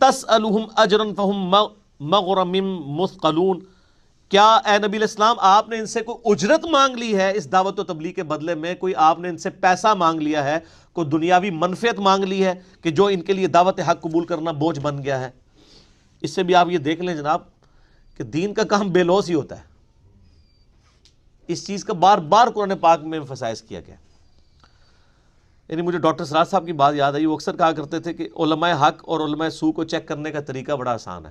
اتسألہم اجرا فہم مغرم مثقلون، کیا اے نبی الاسلام آپ نے ان سے کوئی اجرت مانگ لی ہے اس دعوت و تبلیغ کے بدلے میں؟ کوئی آپ نے ان سے پیسہ مانگ لیا ہے، کوئی دنیاوی منفعت مانگ لی ہے کہ جو ان کے لیے دعوت حق قبول کرنا بوجھ بن گیا ہے؟ اس سے بھی آپ یہ دیکھ لیں جناب کہ دین کا کام بے لوث ہی ہوتا ہے. اس چیز کا بار بار قرآن پاک میں emphasize کیا گیا. یعنی مجھے ڈاکٹر سراج صاحب کی بات یاد آئی، وہ اکثر کہا کرتے تھے کہ علماء حق اور علماء سو کو چیک کرنے کا طریقہ بڑا آسان ہے.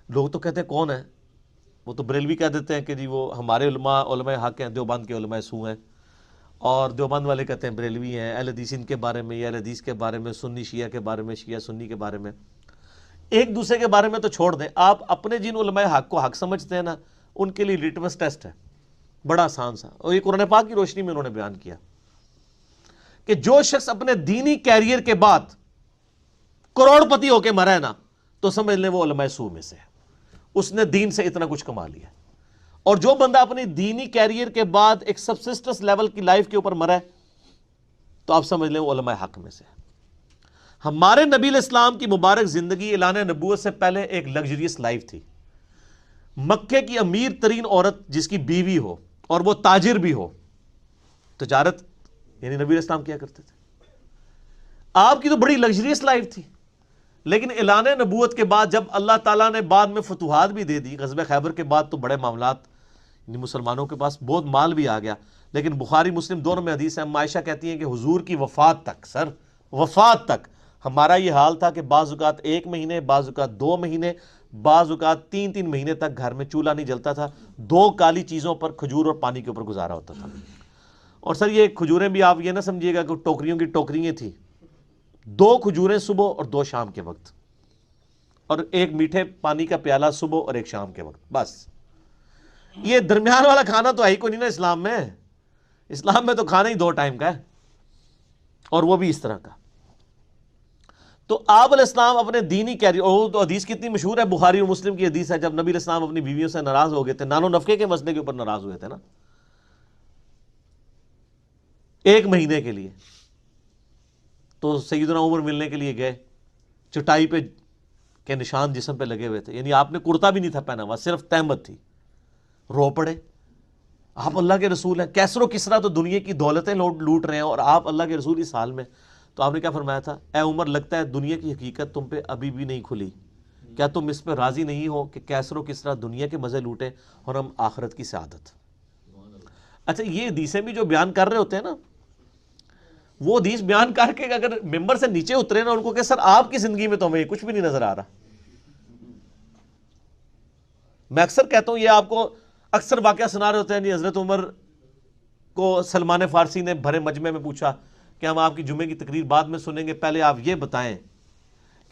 لوگ تو کہتے ہیں کون ہے وہ، تو بریلوی کہہ دیتے ہیں کہ جی وہ ہمارے علماء حق ہیں، دیوبند کے علماء سو ہیں، اور دیوبند والے کہتے ہیں بریلوی ہیں. اہل حدیث ان کے بارے میں، یا اہل حدیث کے بارے میں، سنی شیعہ کے بارے میں، شیعہ سنی کے بارے میں. ایک دوسرے کے بارے میں تو چھوڑ دیں، آپ اپنے جن علماء حق کو حق سمجھتے ہیں نا، ان کے لیے لٹمس ٹیسٹ ہے بڑا آسان سا، اور یہ قرآن پاک کی روشنی میں انہوں نے بیان کیا کہ جو شخص اپنے دینی کیریئر کے بعد کروڑ پتی ہو کے مرا ہے نا، تو سمجھ لیں وہ علماء سو میں سے ہے، اس نے دین سے اتنا کچھ کما لیا. اور جو بندہ اپنی دینی کیریئر کے بعد ایک سبسسٹنس لیول کی لائف کے اوپر مرا ہے، تو آپ سمجھ لیں وہ علماء حق میں سے ہے. ہمارے نبی الاسلام کی مبارک زندگی اعلان نبوت سے پہلے ایک لگژریس لائف تھی. مکے کی امیر ترین عورت جس کی بیوی ہو اور وہ تاجر بھی ہو، تجارت یعنی نبی الاسلام کیا کرتے تھے. آپ کی تو بڑی لگژریس لائف تھی. لیکن اعلان نبوت کے بعد جب اللہ تعالیٰ نے بعد میں فتوحات بھی دے دی، غزوہ خیبر کے بعد تو بڑے معاملات، یعنی مسلمانوں کے پاس بہت مال بھی آ گیا. لیکن بخاری مسلم دونوں میں حدیث ہے، اما عائشہ کہتی ہیں کہ حضور کی وفات تک، وفات تک ہمارا یہ حال تھا کہ بعض اوقات 1 مہینے، بعض اوقات 2 مہینے، بعض اوقات 3 مہینے تک گھر میں چولہا نہیں جلتا تھا. 2 کالی چیزوں پر، کھجور اور پانی کے اوپر گزارا ہوتا تھا. اور سر یہ کھجوریں بھی آپ یہ نہ سمجھیے گا کہ ٹوکریوں کی ٹوکریاں تھیں. 2 کھجوریں صبح اور 2 شام کے وقت، اور 1 میٹھے پانی کا پیالہ صبح اور 1 شام کے وقت. بس یہ درمیان والا کھانا تو ہے ہی کوئی نہیں نا اسلام میں. اسلام میں تو کھانا ہی 2 ٹائم کا ہے، اور وہ بھی اس طرح کا. تو آپ علیہ السلام اپنے دینی کیریئر، اور تو حدیث کتنی مشہور ہے، بخاری اور مسلم کی حدیث ہے، جب نبی علیہ السلام اپنی بیویوں سے ناراض ہو گئے تھے، نان و نفقے کے مسئلے کے اوپر ناراض ہوئے تھے نا 1 مہینے کے لیے، تو سیدنا عمر ملنے کے لیے گئے. چٹائی پہ کے نشان جسم پہ لگے ہوئے تھے، یعنی آپ نے کرتا بھی نہیں تھا پہنا ہوا، صرف تہمت تھی. رو پڑے. آپ اللہ کے رسول ہیں، کیسر و کسرا تو دنیا کی دولتیں لوٹ رہے ہیں، اور آپ اللہ کے رسول اس حال میں. تو آپ نے کیا فرمایا تھا؟ اے عمر، لگتا ہے دنیا کی حقیقت تم پہ ابھی بھی نہیں کھلی. کیا تم اس پہ راضی نہیں ہو کہ کیسر و کسرا دنیا کے مزے لوٹیں اور ہم آخرت کی سعادت؟ اچھا، یہ حدیثیں بھی جو بیان کر رہے ہوتے ہیں نا، وہ حدیث بیان کر کے اگر ممبر سے نیچے اترے نا ان کو کہ سر آپ کی زندگی میں تو ہمیں کچھ بھی نہیں نظر آ رہا. میں اکثر کہتا ہوں، یہ آپ کو اکثر واقعہ سنا رہے ہوتے ہیں. حضرت عمر کو سلمان فارسی نے بھرے مجمع میں پوچھا کہ ہم آپ کی جمعے کی تقریر بعد میں سنیں گے، پہلے آپ یہ بتائیں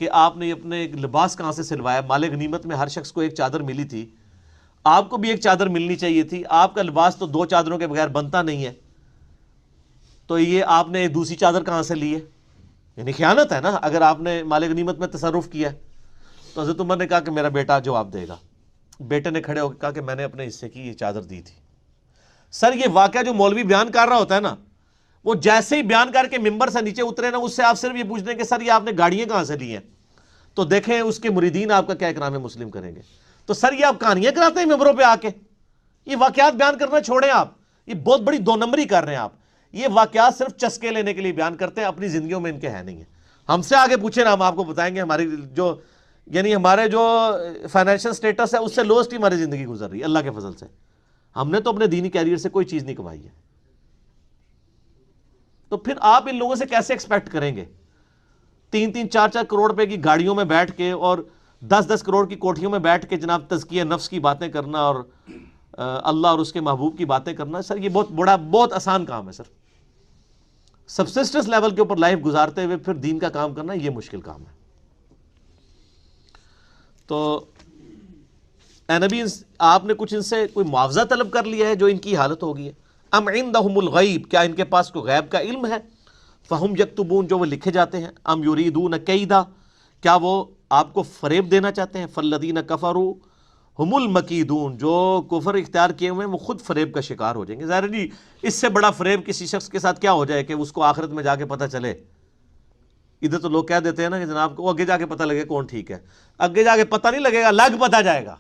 کہ آپ نے اپنے ایک لباس کہاں سے سلوایا؟ مال غنیمت میں ہر شخص کو 1 چادر ملی تھی، آپ کو بھی 1 چادر ملنی چاہیے تھی. آپ کا لباس تو 2 چادروں کے بغیر بنتا نہیں ہے، تو یہ آپ نے دوسری چادر کہاں سے لی ہے؟ یعنی خیانت ہے نا اگر آپ نے مال غنیمت میں تصرف کیا. تو حضرت عمر نے کہا کہ میرا بیٹا جواب دے گا. بیٹے نے کھڑے ہو کے کہا کہ میں نے اپنے حصے کی یہ چادر دی تھی. سر یہ واقعہ جو مولوی بیان کر رہا ہوتا ہے نا، وہ جیسے ہی بیان کر کے ممبر سے نیچے اترے نا، اس سے آپ صرف یہ پوچھ دیں کہ سر یہ آپ نے گاڑیاں کہاں سے لی ہیں، تو دیکھیں اس کے مریدین آپ کا کیا اکرام مسلم کریں گے. تو سر یہ آپ کہانیاں کراتے ہیں ممبروں پہ آ کے، یہ واقعات بیان کرنا چھوڑیں آپ، یہ بہت بڑی 2 نمبری کر رہے ہیں آپ. یہ واقعات صرف چسکے لینے کے لیے بیان کرتے ہیں، اپنی زندگیوں میں ان کے ہے نہیں ہیں. ہم سے آگے پوچھیں نا، ہم آپ کو بتائیں گے ہماری جو ہمارے جو فائنینشل سٹیٹس ہے اس سے لوسٹ ہی ہماری زندگی گزر رہی ہے اللہ کے فضل سے. ہم نے تو اپنے دینی کیریئر سے کوئی چیز نہیں کمائی ہے. تو پھر آپ ان لوگوں سے کیسے ایکسپیکٹ کریں گے 3-3 4-4 کروڑ روپے کی گاڑیوں میں بیٹھ کے اور 10-10 کروڑ کی کوٹھیوں میں بیٹھ کے جناب تزکیہ نفس کی باتیں کرنا اور اللہ اور اس کے محبوب کی باتیں کرنا؟ سر یہ بہت آسان کام ہے. سر سبسسٹنس لیول کے اوپر لائف گزارتے ہوئے پھر دین کا کام کرنا یہ مشکل کام ہے. تو اے نبی آپ نے کچھ ان سے کوئی معاوضہ طلب کر لیا ہے جو ان کی حالت ہو گئی ہے؟ ام عندہم الغیب، کیا ان کے پاس کوئی غیب کا علم ہے؟ فہم یکتبون، جو وہ لکھے جاتے ہیں. ام یریدون کیدا، کیا وہ آپ کو فریب دینا چاہتے ہیں؟ فالذین کفروا ہم المکیدون، جو کفر اختیار کیے ہوئے ہیں وہ خود فریب کا شکار ہو جائیں گے. ظاہر جی اس سے بڑا فریب کسی شخص کے ساتھ کیا ہو جائے کہ اس کو آخرت میں جا کے پتہ چلے ادھر تو لوگ کہہ دیتے ہیں نا کہ جناب کو آگے جا کے پتہ لگے کون ٹھیک ہے، آگے جا کے پتہ نہیں لگے گا، لگ پتہ جائے گا،